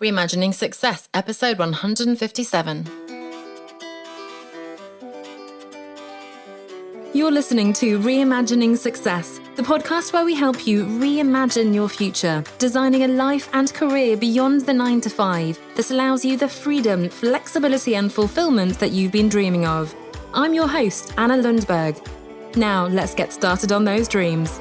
Reimagining Success, episode 157. You're listening to Reimagining Success, the podcast where we help you reimagine your future, designing a life and career beyond the 9 to 5 that allows you the freedom, flexibility, and fulfillment that you've been dreaming of. I'm your host, Anna Lundberg. Now, let's get started on those dreams.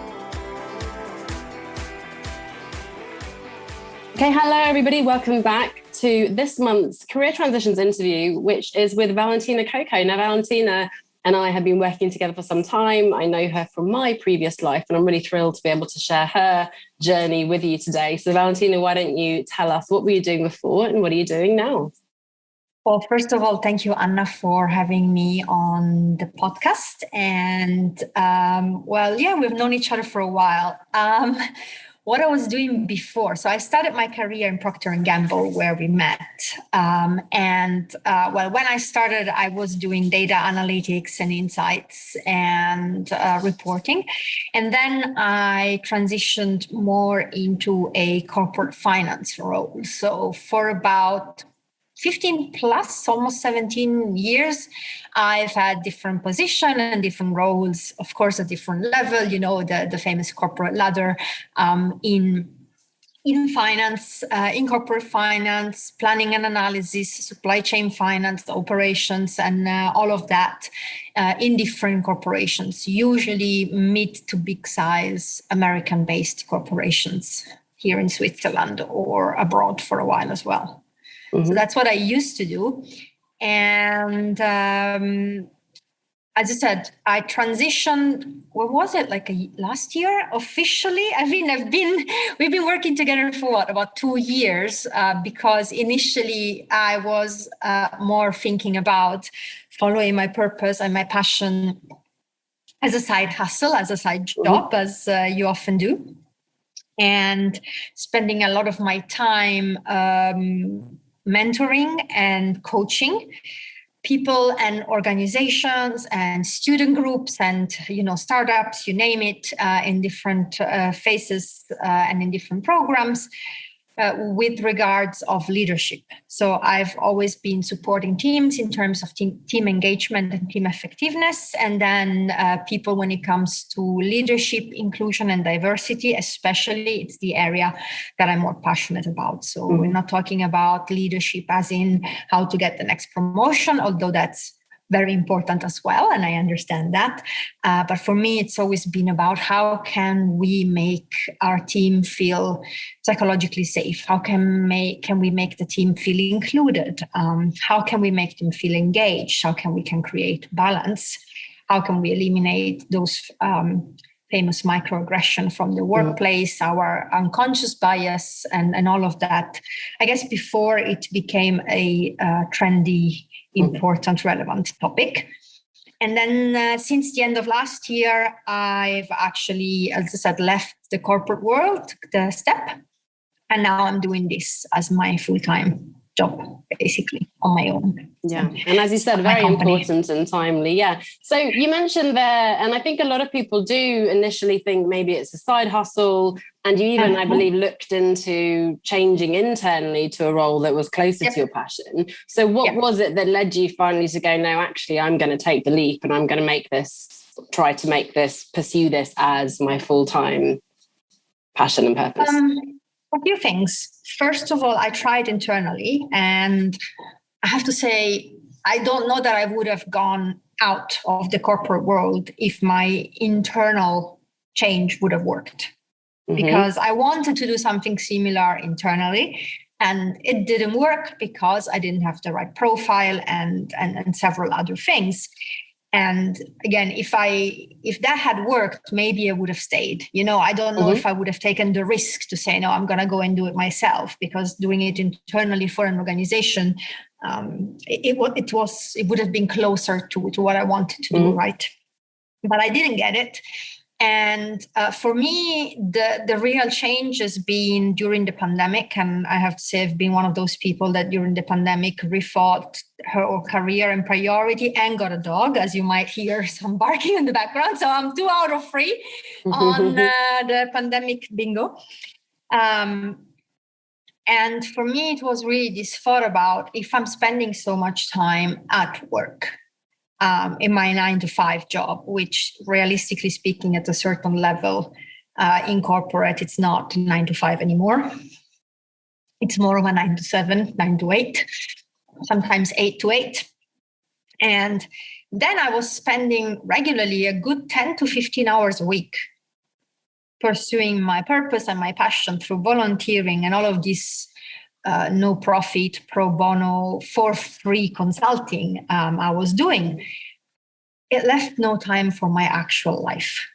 Okay, hello everybody. Welcome back to this month's Career Transitions interview, which is with Valentina Coco. Now, Valentina and I have been working together for some time. I know her from my previous life, and I'm really thrilled to be able to share her journey with you today. So, Valentina, why don't you tell us what were you doing before and what are you doing now? Well, first of all, thank you, Anna, for having me on the podcast. And we've known each other for a while. What I was doing before. So I started my career in Procter & Gamble, where we met. When I started, I was doing data analytics and insights and reporting. And then I transitioned more into a corporate finance role. So for about 15 plus, almost 17 years, I've had different positions and different roles, of course, at different level, the famous corporate ladder in finance, in corporate finance, planning and analysis, supply chain finance, operations, and all of that in different corporations, usually mid to big size American-based corporations here in Switzerland or abroad for a while as well. So that's what I used to do. And as I said, I transitioned, last year officially? We've been working together for about 2 years because initially I was more thinking about following my purpose and my passion as a side hustle, as a side job, as you often do. And spending a lot of my time mentoring and coaching people and organizations and student groups and startups, you name it, in different phases and in different programs with regards of leadership. So I've always been supporting teams in terms of team engagement and team effectiveness, and then people when it comes to leadership, inclusion, and diversity, especially, it's the area that I'm more passionate about. So we're not talking about leadership as in how to get the next promotion, although that's very important as well, and I understand that. But for me, it's always been about how can we make our team feel psychologically safe? How can we make the team feel included? How can we make them feel engaged? How can we create balance? How can we eliminate those famous microaggression from the workplace, our unconscious bias, and all of that? I guess before it became a trendy, important, relevant topic. And then since the end of last year, I've actually, as I said, left the corporate world, took the step, and now I'm doing this as my full-time job, basically, on my own. Yeah, and as you said, very important and timely. Yeah. So you mentioned there, and I think a lot of people do initially think maybe it's a side hustle, and you even, I believe, looked into changing internally to a role that was closer to your passion. So what was it that led you finally to go, no, actually, I'm going to take the leap and I'm going to pursue this as my full-time passion and purpose? A few things. First of all, I tried internally, and I have to say, I don't know that I would have gone out of the corporate world if my internal change would have worked. Because I wanted to do something similar internally, and it didn't work because I didn't have the right profile and several other things. And again, if that had worked, maybe I would have stayed. I don't know if I would have taken the risk to say, no, I'm going to go and do it myself, because doing it internally for an organization, it would have been closer to what I wanted to do, right? But I didn't get it. And for me, the real change has been during the pandemic. And I have to say, I've been one of those people that during the pandemic rethought her career and priority and got a dog, as you might hear some barking in the background. So I'm 2 out of 3 on the pandemic bingo. And for me, it was really this thought about, if I'm spending so much time at work, in my 9 to 5 job, which realistically speaking, at a certain level in corporate, it's not 9 to 5 anymore. It's more of a 9 to 7, 9 to 8, sometimes 8 to 8. And then I was spending regularly a good 10 to 15 hours a week pursuing my purpose and my passion through volunteering and all of this no profit, pro bono, for free consulting I was doing. It left no time for my actual life.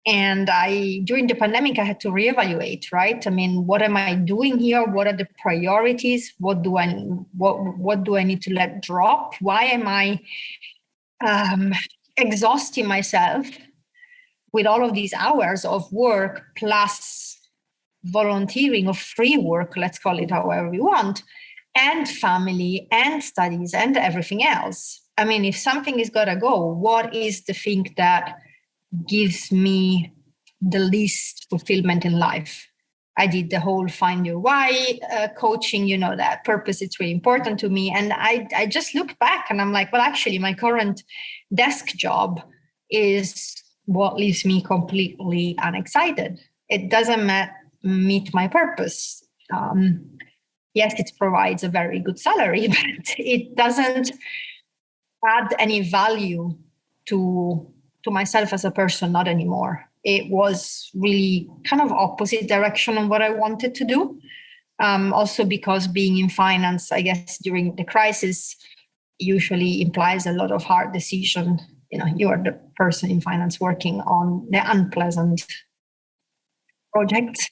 And during the pandemic, I had to reevaluate, right? I mean, what am I doing here? What are the priorities? What do I need to let drop? Why am I exhausting myself with all of these hours of work plus volunteering or free work, let's call it however we want, and family and studies and everything else? I mean, if something is gotta go, what is the thing that gives me the least fulfillment in life? I did the whole find your why coaching, that purpose, it's really important to me. And I just look back and I'm like, well, actually, my current desk job is what leaves me completely unexcited. It doesn't meet my purpose. Yes, it provides a very good salary, but it doesn't add any value to myself as a person, not anymore. It was really kind of opposite direction of what I wanted to do. Also because being in finance, I guess, during the crisis usually implies a lot of hard decision. You are the person in finance working on the unpleasant projects,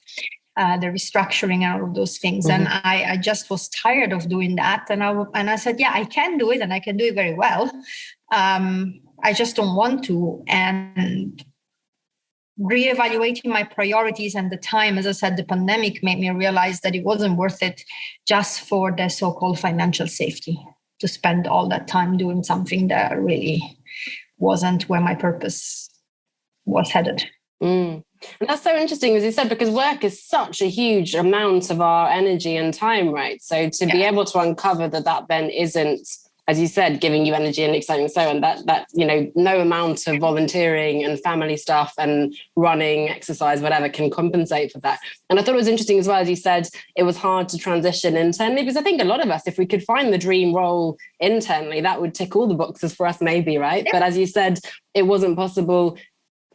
the restructuring and all of those things. Mm-hmm. And I just was tired of doing that. And I said, yeah, I can do it and I can do it very well. I just don't want to. And reevaluating my priorities and the time, as I said, the pandemic made me realize that it wasn't worth it just for the so-called financial safety to spend all that time doing something that really wasn't where my purpose was headed. And that's so interesting, as you said, because work is such a huge amount of our energy and time, right? So to be able to uncover that then isn't, as you said, giving you energy and exciting, so and that no amount of volunteering and family stuff and running, exercise, whatever can compensate for that. And I thought it was interesting as well, as you said, it was hard to transition internally, because I think a lot of us, if we could find the dream role internally, that would tick all the boxes for us, maybe, right? But as you said, it wasn't possible.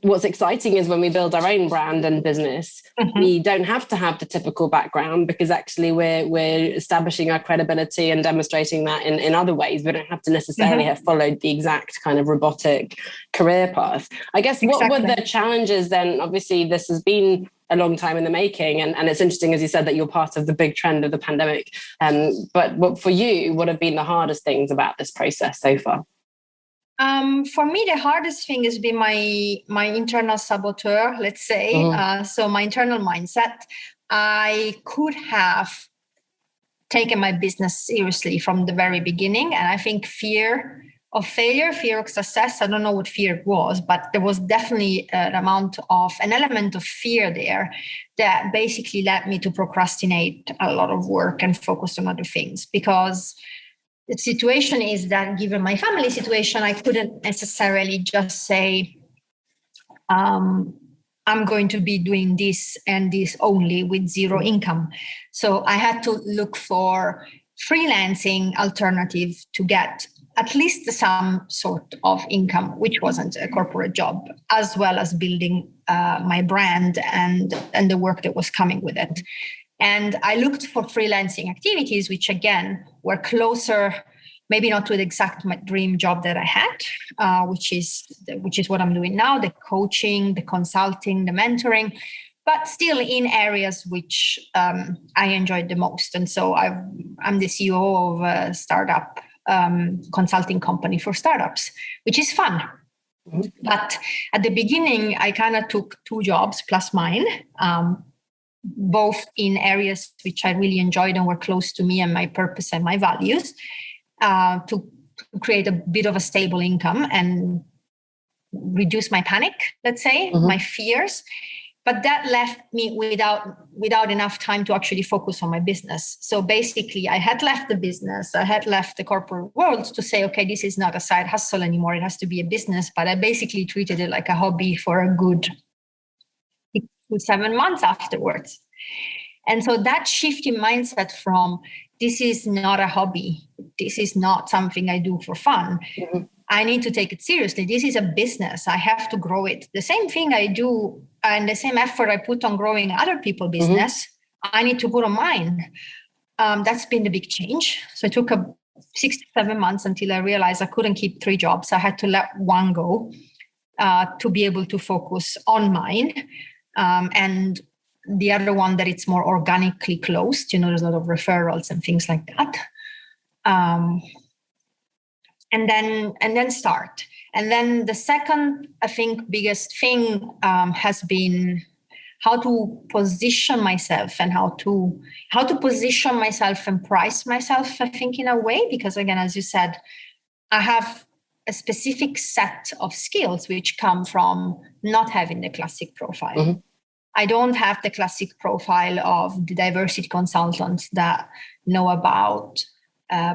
What's exciting is when we build our own brand and business, we don't have to have the typical background, because actually we're establishing our credibility and demonstrating that in other ways. We don't have to necessarily have followed the exact kind of robotic career path. I guess what were the challenges then? Obviously, this has been a long time in the making, and it's interesting, as you said, that you're part of the big trend of the pandemic. But for you, what have been the hardest things about this process so far? For me, the hardest thing has been my internal saboteur, let's say. So my internal mindset. I could have taken my business seriously from the very beginning. And I think fear of failure, fear of success, I don't know what fear was, but there was definitely an element of fear there that basically led me to procrastinate a lot of work and focus on other things. Because the situation is that, given my family situation, I couldn't necessarily just say, I'm going to be doing this and this only with zero income. So I had to look for freelancing alternative to get at least some sort of income, which wasn't a corporate job, as well as building my brand and the work that was coming with it. And I looked for freelancing activities, which again were closer, maybe not to the exact my dream job that I had, which is what I'm doing now, the coaching, the consulting, the mentoring, but still in areas which I enjoyed the most. And so I'm the CEO of a startup consulting company for startups, which is fun. But at the beginning, I kind of took 2 jobs plus mine, both in areas which I really enjoyed and were close to me and my purpose and my values, to create a bit of a stable income and reduce my panic, let's say, my fears. but that left me without enough time to actually focus on my business. So basically, I had left the business, I had left the corporate world to say, okay, this is not a side hustle anymore. It has to be a business. But I basically treated it like a hobby for a good 7 months afterwards. And so that shift in mindset from this is not a hobby, this is not something I do for fun. Mm-hmm. I need to take it seriously. This is a business. I have to grow it. The same thing I do and the same effort I put on growing other people's business, I need to put on mine. That's been the big change. So it took 6 to 7 months until I realized I couldn't keep 3 jobs. I had to let one go to be able to focus on mine. And the other one that it's more organically closed, there's a lot of referrals and things like that. And then start. And then the second, I think, biggest thing has been how to position myself and how to position myself and price myself, I think, in a way, because again, as you said, I have a specific set of skills which come from not having the classic profile. Mm-hmm. I don't have the classic profile of the diversity consultants that know about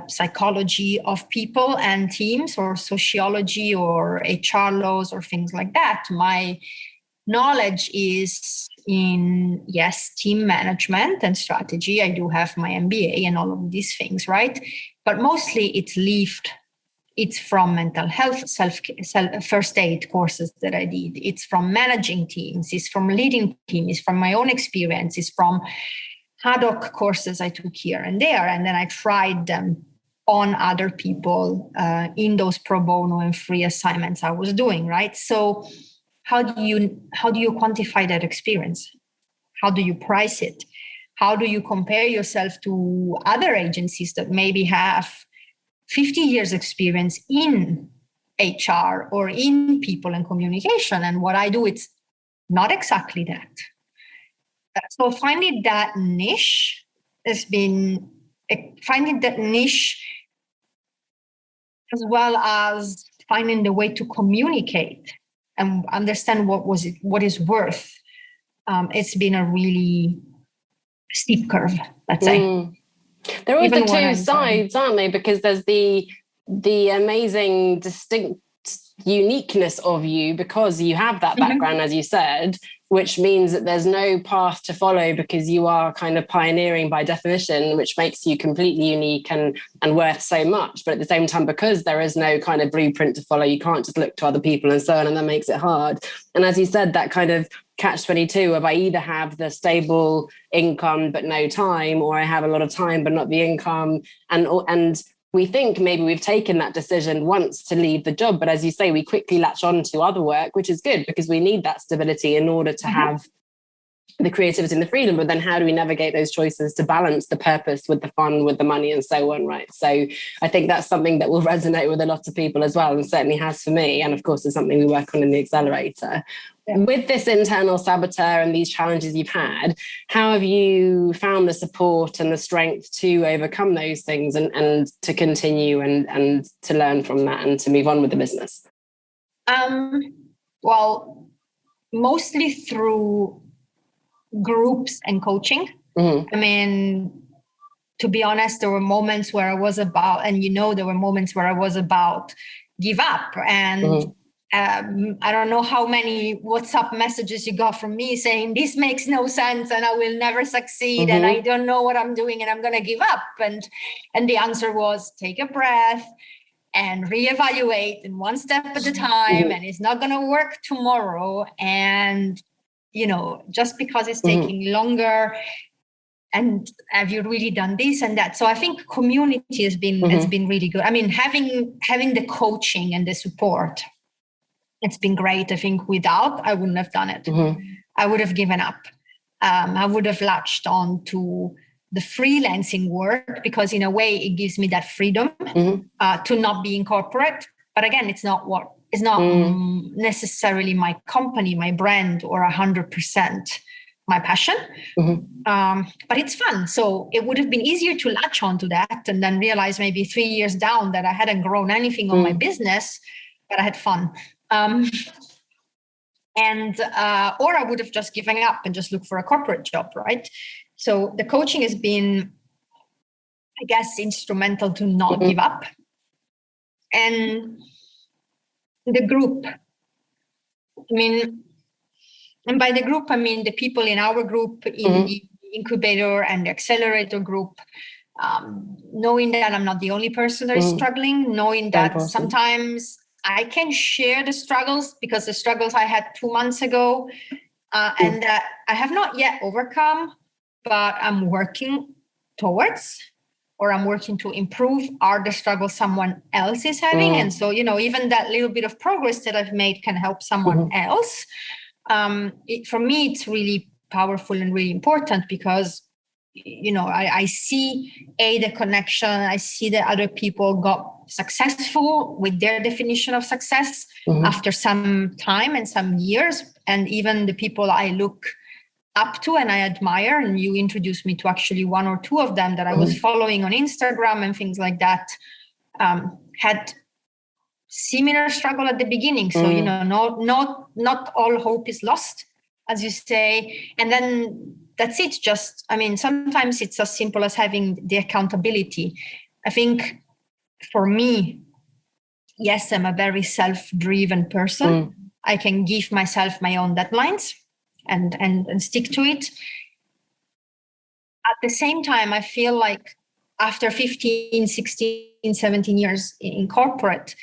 psychology of people and teams, or sociology or HR laws or things like that. My knowledge is in, yes, team management and strategy. I do have my MBA and all of these things, right? But mostly it's from mental health, self first aid courses that I did. It's from managing teams. It's from leading teams. It's from my own experience. It's from ad hoc courses I took here and there. And then I tried them on other people in those pro bono and free assignments I was doing, right? So how do you quantify that experience? How do you price it? How do you compare yourself to other agencies that maybe have 50 years experience in HR or in people and communication? And what I do, it's not exactly that. So finding that niche as well as finding the way to communicate and understand what is worth. It's been a really steep curve, let's say. There are always the two sides, aren't they? Because there's the amazing, distinct uniqueness of you because you have that background, as you said, which means that there's no path to follow because you are kind of pioneering by definition, which makes you completely unique and worth so much. But at the same time, because there is no kind of blueprint to follow, you can't just look to other people and so on, and that makes it hard. And as you said, that kind of catch-22 of I either have the stable income but no time, or I have a lot of time but not the income. And we think maybe we've taken that decision once to leave the job, but as you say, we quickly latch on to other work, which is good because we need that stability in order to have the creativity and the freedom. But then how do we navigate those choices to balance the purpose with the fun, with the money and so on, right? So I think that's something that will resonate with a lot of people as well, and certainly has for me. And of course, it's something we work on in the accelerator. Yeah. With this internal saboteur and these challenges you've had, how have you found the support and the strength to overcome those things and to continue and to learn from that and to move on with the business? Well, mostly through groups and coaching. Mm-hmm. I mean, to be honest, there were moments where I was about, and there were moments where I was about give up. And mm-hmm. I don't know how many WhatsApp messages you got from me saying this makes no sense and I will never succeed, mm-hmm. and I don't know what I'm doing and I'm going to give up. And the answer was take a breath and reevaluate, and one step at a time, mm-hmm. and it's not going to work tomorrow. And, just because it's taking mm-hmm. longer, and have you really done this and that? So I think community has been really good. I mean, having the coaching and the support, it's been great. I think without, I wouldn't have done it. Mm-hmm. I would have given up. I would have latched on to the freelancing work because in a way it gives me that freedom mm-hmm. To not be in corporate. But again, it's not necessarily my company, my brand, or 100% my passion. Mm-hmm. But it's fun. So it would have been easier to latch onto that and then realize maybe 3 years down that I hadn't grown anything on my business, but I had fun. And or I would have just given up and just looked for a corporate job, right? So the coaching has been, I guess, instrumental to not give up. And the group, and by the group, I mean the people in our group, in the incubator and the accelerator group, knowing that I'm not the only person that is struggling, knowing that sometimes I can share the struggles, because the struggles I had 2 months ago and that I have not yet overcome, but I'm working towards, or I'm working to improve, are the struggles someone else is having. And so, even that little bit of progress that I've made can help someone else. For me, it's really powerful and really important, because I see the connection. I see that other people got successful with their definition of success after some time and some years. And even the people I look up to and I admire, and you introduced me to actually 1 or 2 of them that I was following on Instagram and things like that, had similar struggle at the beginning. So, not all hope is lost, as you say. And then that's it. Just, sometimes it's as simple as having the accountability. I think for me, yes, I'm a very self-driven person. I can give myself my own deadlines and stick to it. At the same time, I feel like after 15, 16, 17 years in corporate,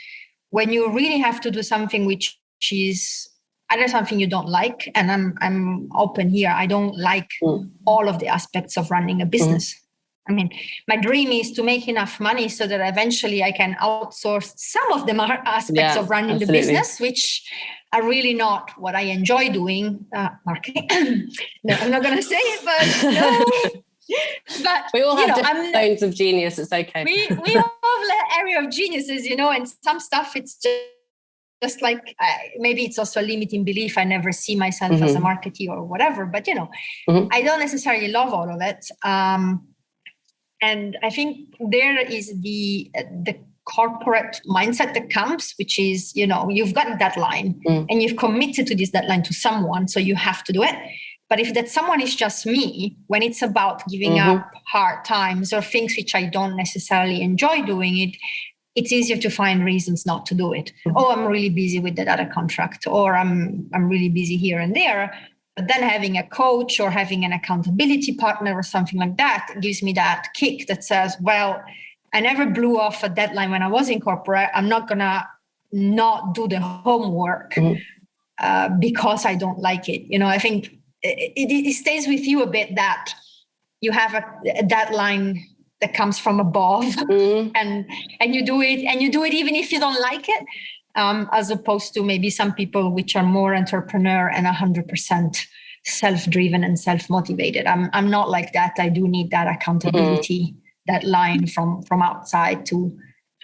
when you really have to do something which is either something you don't like, and I'm open here, I don't like all of the aspects of running a business. My dream is to make enough money so that eventually I can outsource some of the aspects of running the business, which are really not what I enjoy doing. Marketing. No, I'm not going to say it, but no. But we all have different zones of genius. It's okay. We all have an area of geniuses, and some stuff it's just like maybe it's also a limiting belief. I never see myself as a marketer or whatever, but I don't necessarily love all of it. And I think there is the corporate mindset that comes, which is, you've got a deadline and you've committed to this deadline to someone, so you have to do it. But if that someone is just me, when it's about giving up hard times or things which I don't necessarily enjoy doing it's easier to find reasons not to do it. Oh, I'm really busy with that other contract, or I'm really busy here and there. But then having a coach or having an accountability partner or something like that gives me that kick that says, well, I never blew off a deadline when I was in corporate. I'm not going to not do the homework because I don't like it. I think it stays with you a bit that you have a deadline that comes from above and you do it even if you don't like it, as opposed to maybe some people which are more entrepreneur and 100% self-driven and self-motivated. I'm not like that. I do need that accountability, that line from outside to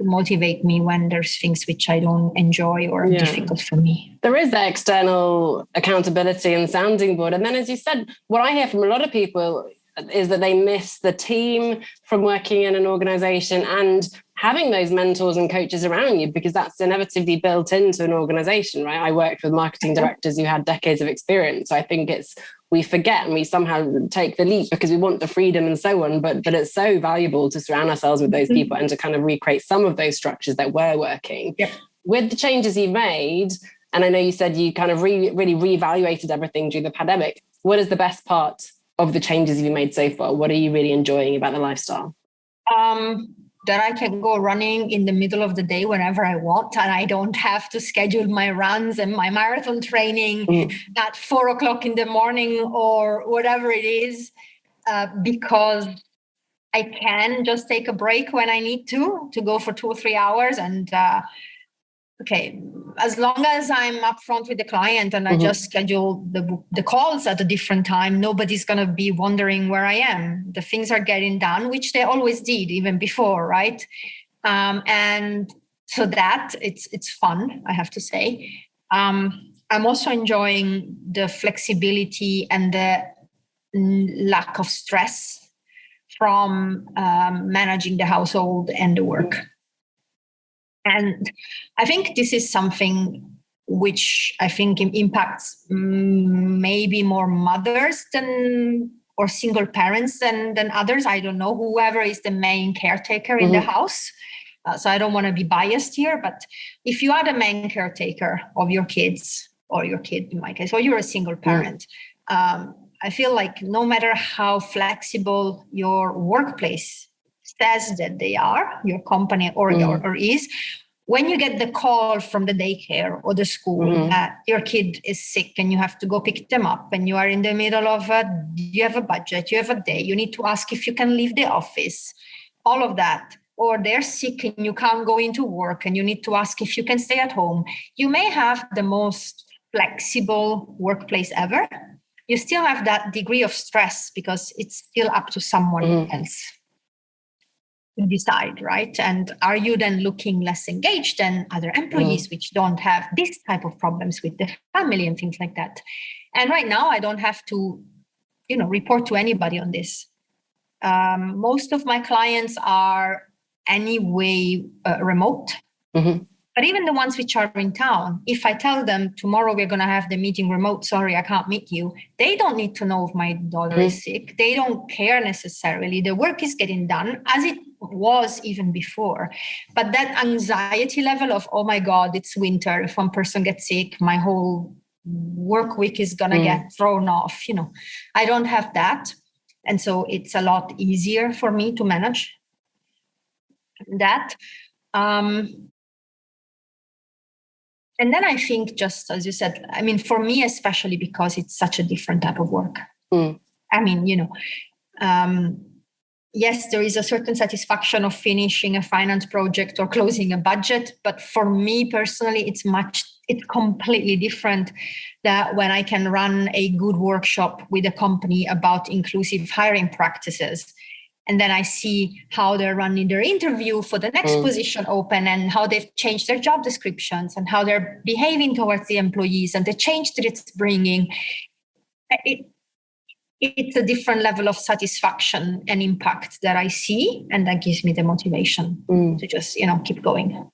motivate me when there's things which I don't enjoy or are difficult for me. There is that external accountability and sounding board. And then, as you said, what I hear from a lot of people is that they miss the team from working in an organization and having those mentors and coaches around you, because that's inevitably built into an organization, right? I worked with marketing directors who had decades of experience. So I think we forget and we somehow take the leap because we want the freedom and so on. But it's so valuable to surround ourselves with those people and to kind of recreate some of those structures that were working. Yep. With the changes you've made, and I know you said you kind of really reevaluated everything during the pandemic. What is the best part of the changes you've made so far? What are you really enjoying about the lifestyle? That I can go running in the middle of the day whenever I want, and I don't have to schedule my runs and my marathon training at 4:00 in the morning or whatever it is, because I can just take a break when I need to go for 2 or 3 hours. And as long as I'm upfront with the client and I just schedule the calls at a different time, nobody's going to be wondering where I am. The things are getting done, which they always did even before, right? And so that it's fun, I have to say. I'm also enjoying the flexibility and the lack of stress from managing the household and the work. And I think this is something which I think impacts maybe more mothers or single parents than others. I don't know, whoever is the main caretaker in the house. So I don't want to be biased here, but if you are the main caretaker of your kids, or your kid in my case, or you're a single parent, I feel like no matter how flexible your workplace says that they are, your company or is, when you get the call from the daycare or the school that your kid is sick and you have to go pick them up, and you are in the middle of you have a budget, you have a day, you need to ask if you can leave the office, all of that, or they're sick and you can't go into work and you need to ask if you can stay at home. You may have the most flexible workplace ever. You still have that degree of stress because it's still up to someone else to decide, right? And are you then looking less engaged than other employees which don't have this type of problems with the family and things like that? And right now I don't have to, report to anybody on this. Most of my clients are anyway remote. But even the ones which are in town, if I tell them tomorrow we're going to have the meeting remote, sorry, I can't meet you, they don't need to know if my daughter is sick. They don't care necessarily. The work is getting done as it was even before. But that anxiety level of, oh my God, it's winter. If one person gets sick, my whole work week is going to get thrown off. I don't have that. And so it's a lot easier for me to manage that. And then I think, just as you said, for me, especially because it's such a different type of work. Yes, there is a certain satisfaction of finishing a finance project or closing a budget. But for me personally, it's completely different that when I can run a good workshop with a company about inclusive hiring practices. And then I see how they're running their interview for the next position open, and how they've changed their job descriptions and how they're behaving towards the employees and the change that it's bringing. It's a different level of satisfaction and impact that I see. And that gives me the motivation to just, keep going.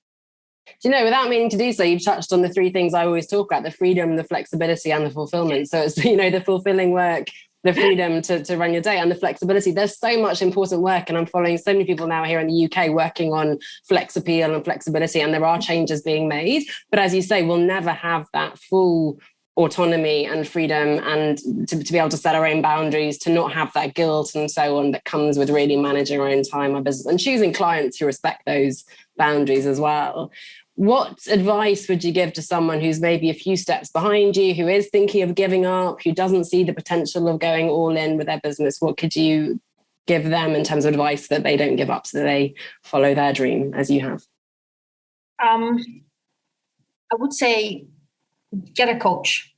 Without meaning to do so, you've touched on the three things I always talk about: the freedom, the flexibility, and the fulfillment. So it's, the fulfilling work, the freedom to run your day, and the flexibility. There's so much important work, and I'm following so many people now here in the UK working on flex appeal and flexibility, and there are changes being made. But as you say, we'll never have that full autonomy and freedom, and to be able to set our own boundaries, to not have that guilt and so on that comes with really managing our own time, our business, and choosing clients who respect those boundaries as well. What advice would you give to someone who's maybe a few steps behind you, who is thinking of giving up, who doesn't see the potential of going all in with their business? What could you give them in terms of advice that they don't give up, so that they follow their dream as you have? I would say get a coach.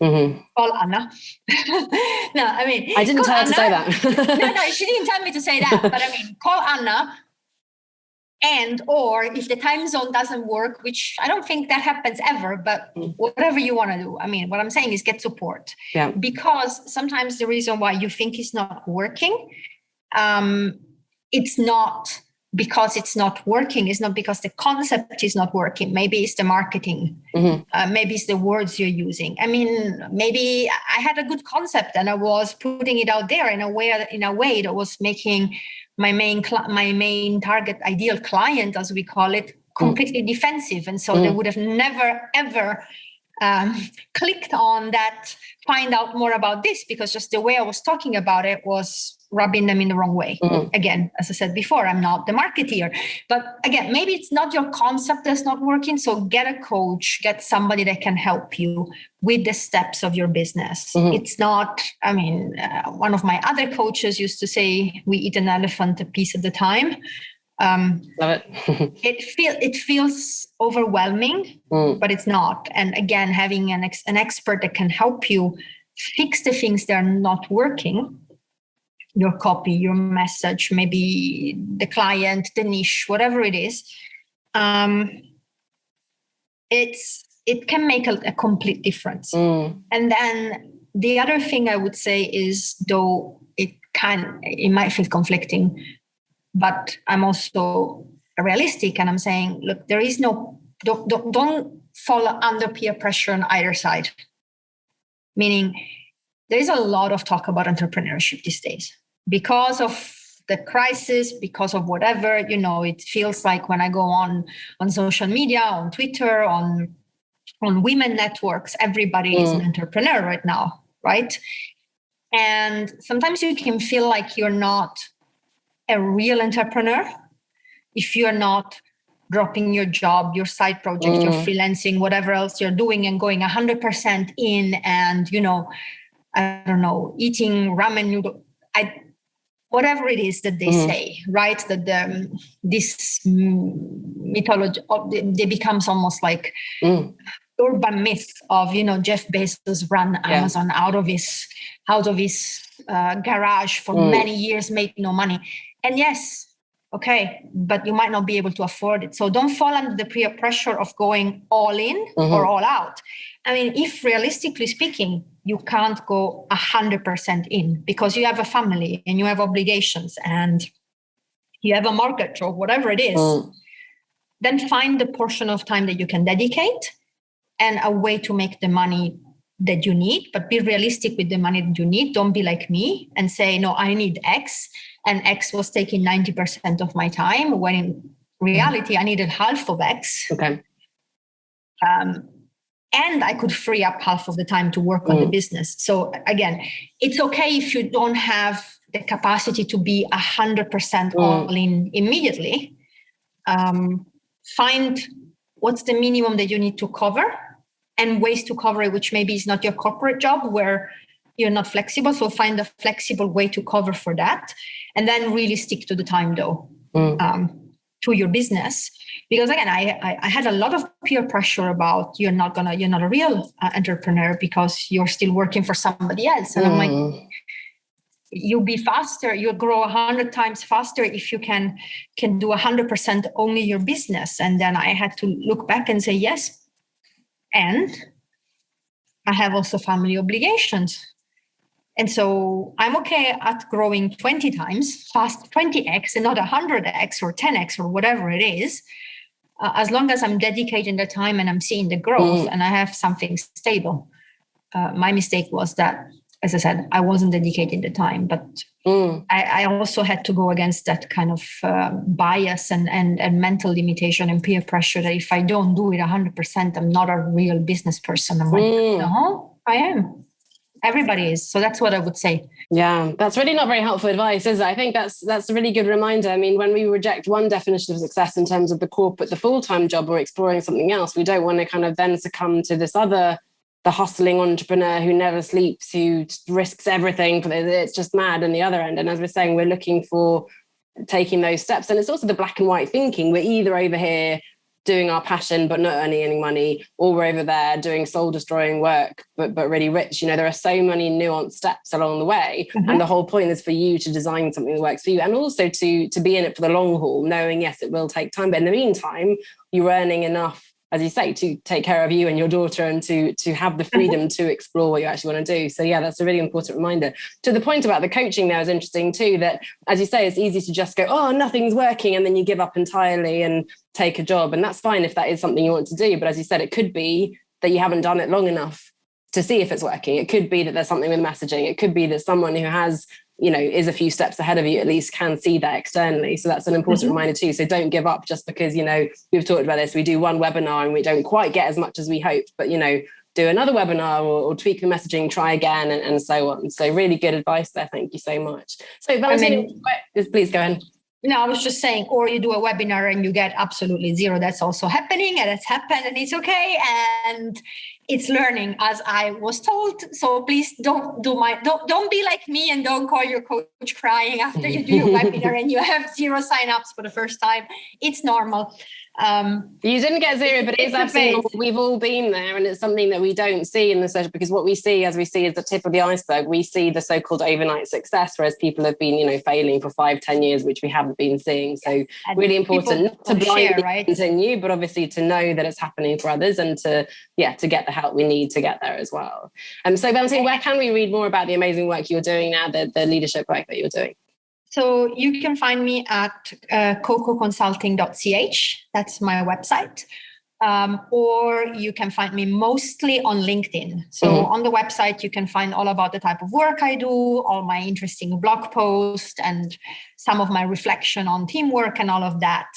Call Anna. I didn't tell her to say that. No, she didn't tell me to say that. But call Anna. And or if the time zone doesn't work, which I don't think that happens ever, but whatever you want to do. What I'm saying is get support. Yeah. Because sometimes the reason why you think it's not working, it's not because it's not working. It's not because the concept is not working. Maybe it's the marketing. Maybe it's the words you're using. Maybe I had a good concept and I was putting it out there in a way that was making my main target ideal client, as we call it, completely defensive. And so they would have never, ever clicked on that, find out more about this, because just the way I was talking about it was rubbing them in the wrong way. Again, as I said before, I'm not the marketeer. But again, maybe it's not your concept that's not working. So get a coach, get somebody that can help you with the steps of your business. It's not, one of my other coaches used to say, we eat an elephant a piece at a time. Love it. It feels overwhelming, but it's not. And again, having an expert that can help you fix the things that are not working, your copy, your message, maybe the client, the niche, whatever it is, it can make a complete difference. And then the other thing I would say is, though it might feel conflicting, but I'm also realistic, and I'm saying, look, there is no don't fall under peer pressure on either side. Meaning, there is a lot of talk about entrepreneurship these days because of the crisis, because of whatever, it feels like when I go on social media, on Twitter, on women networks, everybody is an entrepreneur right now, right? And sometimes you can feel like you're not a real entrepreneur if you're not dropping your job, your side project, your freelancing, whatever else you're doing, and going 100% in and, I don't know, eating ramen noodle. Whatever it is that they say, right? That this mythology, they becomes almost like urban myth of, Jeff Bezos ran Amazon out of his garage for many years, made no money. And yes, okay, but you might not be able to afford it. So don't fall under the peer pressure of going all in or all out. I mean, if realistically speaking, you can't go 100% in because you have a family and you have obligations and you have a mortgage or whatever it is, then find the portion of time that you can dedicate and a way to make the money that you need, but be realistic with the money that you need. Don't be like me and say, no, I need X, and X was taking 90% of my time, when in reality, I needed half of X. Okay. And I could free up half of the time to work on the business. So again, it's okay if you don't have the capacity to be 100% all in immediately. Find what's the minimum that you need to cover and ways to cover it, which maybe is not your corporate job where you're not flexible. So find a flexible way to cover for that. And then really stick to the time though, to your business. Because again, I had a lot of peer pressure about you're not a real entrepreneur because you're still working for somebody else. And I'm like, you'll be faster, you'll grow 100 times faster if you can do 100% only your business. And then I had to look back and say, yes, and I have also family obligations. And so I'm okay at growing 20 times fast, 20x and not 100x or 10x or whatever it is, as long as I'm dedicating the time and I'm seeing the growth and I have something stable. My mistake was that, as I said, I wasn't dedicating the time, but I also had to go against that kind of bias and mental limitation and peer pressure that if I don't do it 100%, I'm not a real business person. I'm like, no, I am. Everybody is. So that's what I would say. Yeah, that's really not very helpful advice, is it? I think that's a really good reminder. I mean, when we reject one definition of success in terms of the full-time job or exploring something else, we don't want to kind of then succumb to this other, the hustling entrepreneur who never sleeps, who risks everything. It's just mad on the other end. And as we're saying, we're looking for taking those steps. And it's also the black and white thinking. We're either over here doing our passion but not earning any money, or we're over there doing soul destroying work but really rich. There are so many nuanced steps along the way, and the whole point is for you to design something that works for you, and also to be in it for the long haul, knowing yes, it will take time, but in the meantime you're earning enough, as you say, to take care of you and your daughter and to have the freedom to explore what you actually want to do. So yeah, that's a really important reminder. To the point about the coaching there is interesting too, that as you say, it's easy to just go, oh, nothing's working, and then you give up entirely and take a job. And that's fine if that is something you want to do. But as you said, it could be that you haven't done it long enough to see if it's working. It could be that there's something with messaging. It could be that someone who has, is a few steps ahead of you, at least can see that externally. So that's an important reminder too. So don't give up just because, we've talked about this. We do one webinar and we don't quite get as much as we hoped, but, do another webinar or tweak the messaging, try again, and so on. So really good advice there. Thank you so much. So Valentina, please go ahead. No, I was just saying, or you do a webinar and you get absolutely zero. That's also happening, and it's happened, and it's okay. And it's learning, as I was told. So please don't be like me and don't call your coach crying after you do your webinar and you have zero signups for the first time. It's normal. You didn't get zero, but it's absolutely normal. We've all been there, and it's something that we don't see in the social, because what we see, as we see, is the tip of the iceberg. We see the so-called overnight success, whereas people have been, failing for 5-10 years, which we haven't been seeing. So and really important not to blindly continue, but obviously to know that it's happening for others, and to get the help we need to get there as well. So Valentina, where can we read more about the amazing work you're doing now, the leadership work that you're doing? So you can find me at cococonsulting.ch. That's my website. or you can find me mostly on LinkedIn. So on the website, you can find all about the type of work I do, all my interesting blog posts, and some of my reflection on teamwork and all of that.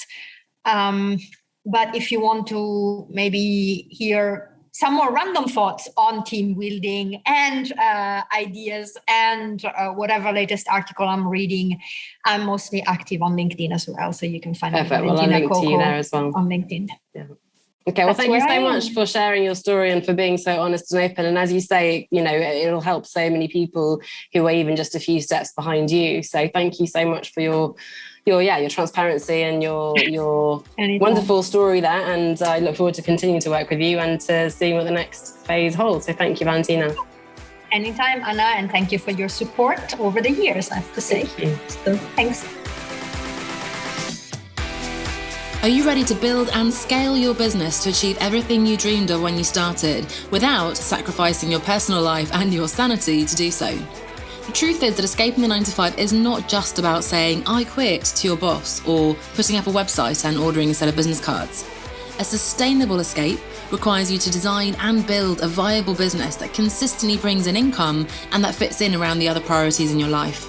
But if you want to maybe hear some more random thoughts on team building and ideas and whatever latest article I'm reading, I'm mostly active on LinkedIn as well. So you can find Valentina Coco you there as well on LinkedIn. Yeah. Okay, well, thank you so much for sharing your story and for being so honest and open. And as you say, it'll help so many people who are even just a few steps behind you. So thank you so much for your transparency and your wonderful story there. And I look forward to continuing to work with you and to seeing what the next phase holds. So thank you, Valentina. Anytime, Anna, and thank you for your support over the years, I have to say. So thanks. Are you ready to build and scale your business to achieve everything you dreamed of when you started without sacrificing your personal life and your sanity to do so? The truth is that escaping the 9-to-5 is not just about saying, I quit to your boss, or putting up a website and ordering a set of business cards. A sustainable escape requires you to design and build a viable business that consistently brings in income and that fits in around the other priorities in your life.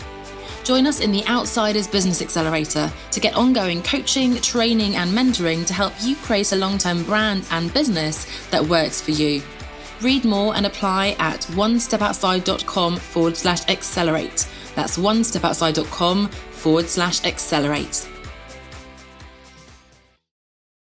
Join us in the Outsiders Business Accelerator to get ongoing coaching, training, and mentoring to help you create a long-term brand and business that works for you. Read more and apply at onestepoutside.com/accelerate. That's onestepoutside.com/accelerate.